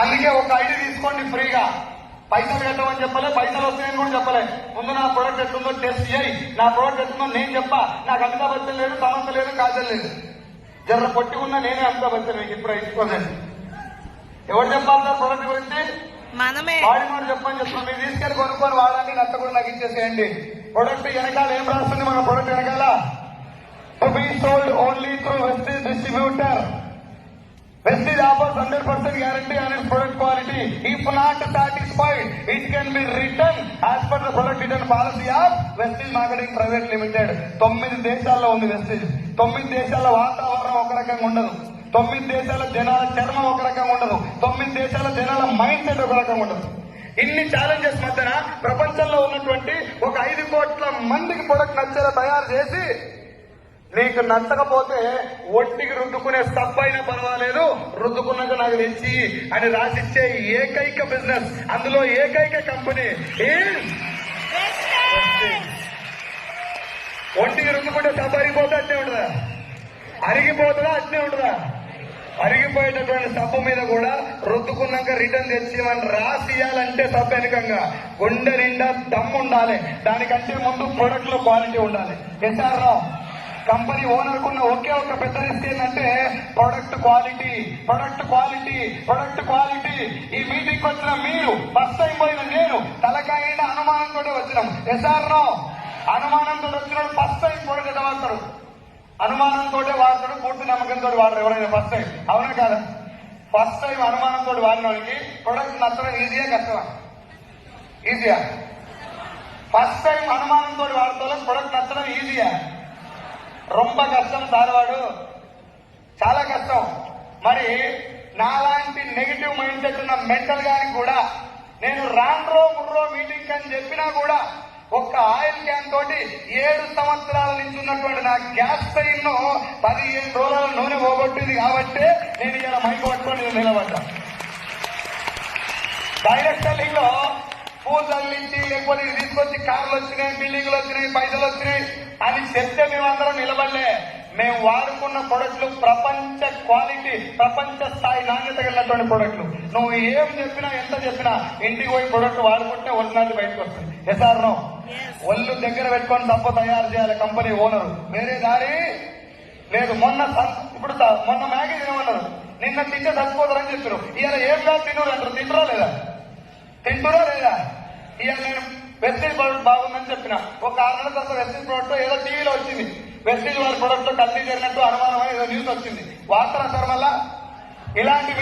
అందుకే ఒక ఐడి తీసుకోండి ఫ్రీగా. పైసలు కట్టమని చెప్పలే, పైసలు వస్తాయని కూడా చెప్పలే. ముందు నా ప్రోడక్ట్ ఎట్లుందో టెస్ట్ చేయి, నా ప్రోడక్ట్ ఎట్లుందో నేను చెప్పా. నాకు అమితాబ్ బచ్చన్ లేదు, సమంత లేదు, కాజల్ లేదు. జర్ర పొట్టి ఉన్నా నేనే అమితాబ్ బచ్చన్. మీకు ఇప్పుడు ఇచ్చుకోండి. ఎవరు చెప్పాలి సార్ ప్రోడక్ట్ గురించి? మనమే. వాడి మాట చెప్పని చెప్తున్నాను. మీరు తీసుకెళ్లి కొనుక్కొని వాడండి, నచ్చ కూడా నాకు ఇచ్చేసేయండి. ప్రొడక్ట్ వెనకాల ఏం రాస్తుంది? మన ప్రొడక్ట్ వెనకాల to be sold only through Vestige distributor. Vestige offers 100% guarantee on its product quality. If not satisfied, it can be returned as per the product return policy of Vestige Marketing Private Limited. 9 దేశాల్లో ఉంది Vestige. 9 దేశాల వాతావరణం ఒక రకంగా ఉండదు. 9 దేశాల జనాల చర్మం ఒక రకంగా ఉండదు. 9 దేశాల జనాల మైండ్ సెట్ ఒక రకంగా ఉండదు. ఇన్ని ఛాలెంజెస్ మధ్యన ప్రపంచంలో ఉన్నటువంటి ఒక 5 కోట్ల మందికి ప్రొడక్ట్ నచ్చేలా తయారు చేసి, నీకు నచ్చకపోతే ఒట్టికి రుద్దుకునే సబ్బు అయినా పర్వాలేదు, రుద్దుకున్నాక నాకు తెచ్చి అని రాసిచ్చే ఏకైక బిజినెస్, అందులో ఏకైక కంపెనీ ఒంటికి రుద్దుకుంటే సబ్బు అరిగిపోతే అట్నే ఉండదా? అరిగిపోతుందా? అట్నే ఉండదా? అరిగిపోయేటటువంటి సబ్బు మీద కూడా రుద్దుకున్నాక రిటర్న్ తెచ్చి మనం రాసియాలంటే సబ్బు వెనుకంగా గుండె నిండా దమ్ము ఉండాలి. దానికంటే ముందు ప్రొడక్ట్ లో క్వాలిటీ ఉండాలి. ఎస్ఆర్ రావు కంపెనీ ఓనర్ కున్న ఒకే ఒక పెద్ద రిస్క్ ఏంటంటే product quality, product quality, product quality. ఈ మీటింగ్ వచ్చిన మీరు, ఫస్ట్ టైం పోయిన నేను, తలకాయ అనుమానంతో వచ్చినాం. ఎస్ఆర్ రావు అనుమానంతో వచ్చినాడు. ఫస్ట్ టైం ప్రొడక్ట్ ఎలా వాడతాడు? అనుమానంతో వాడతాడు, పూర్తి నమ్మకంతో వాడరు ఎవరైనా ఫస్ట్ టైం. అవునా కాదా? ఫస్ట్ టైం అనుమానంతో వాడిన వాడికి ప్రొడక్ట్ నచ్చడం ఈజీగా కష్టమా? ఈజీయా? ఫస్ట్ టైం అనుమానంతో వాడతాం, ప్రొడక్ట్ నచ్చడం ఈజీయా? రొంబ కష్టం సార్. వాడు చాలా కష్టం. మరి నాలాంటి నెగిటివ్ మైండ్ సెట్ ఉన్న మెంటల్ గానికి కూడా నేను రాండ్రో ముర్రో మీటింగ్ అని చెప్పినా కూడా ఒక్క ఆయిల్ క్యాన్ తోటి 7 సంవత్సరాల నుంచి ఉన్నటువంటి నా గ్యాస్ స్టైల్ ను 15 రోజుల నూనె పోగొట్టింది. కాబట్టి నేను ఇలా మైక్ పట్టుకొని నిలబడ్డా. డైరెక్ట్ సెల్లింగ్ లో పూలు తగిలించి, లేకపోతే తీసుకొచ్చి కార్లు వచ్చినాయి, బిల్డింగ్లు వచ్చినాయి, పైసలు వచ్చినాయి అని చెప్తే మేమందరం నిలబడలే. మేము వాడుకున్న ప్రొడక్ట్లు ప్రపంచ క్వాలిటీ, ప్రపంచ స్థాయి నాణ్యత కలిగినటువంటి ప్రొడక్ట్లు. నువ్వు ఏం చెప్పినా, ఎంత చెప్పినా, ఇంటికి పోయి ప్రొడక్ట్ వాడుకుంటే ఒరిజినాలిటీ బయటకు వస్తుంది. Yes or no? ఒళ్ళు దగ్గర పెట్టుకొని తప్ప తయారు చేయాలి కంపెనీ ఓనరు. వేరే దారి లేదు. మొన్న మ్యాగీ తినమన్నారు, నిన్న తింటే చచ్చిపోతారని చెప్పారు. ఇవాళ ఏం కాదు తినరు అంటారు. తింటురా లేదా? తింటురా లేదా? ఇవాళ నేను వెస్టిజ్ ప్రొడక్ట్ బాగుందని చెప్పిన. ఒక 6 నెలల తర్వాత వెస్టిజ్ ప్రొడక్ట్ ఏదో టీవీలో వచ్చింది, వెస్టిజ్ వారి ప్రొడక్ట్ కల్తీ జరిగినట్టు అనుమానమని ఏదో న్యూస్ వచ్చింది. వార్తలు అంటారు. మళ్ళా ఇలాంటి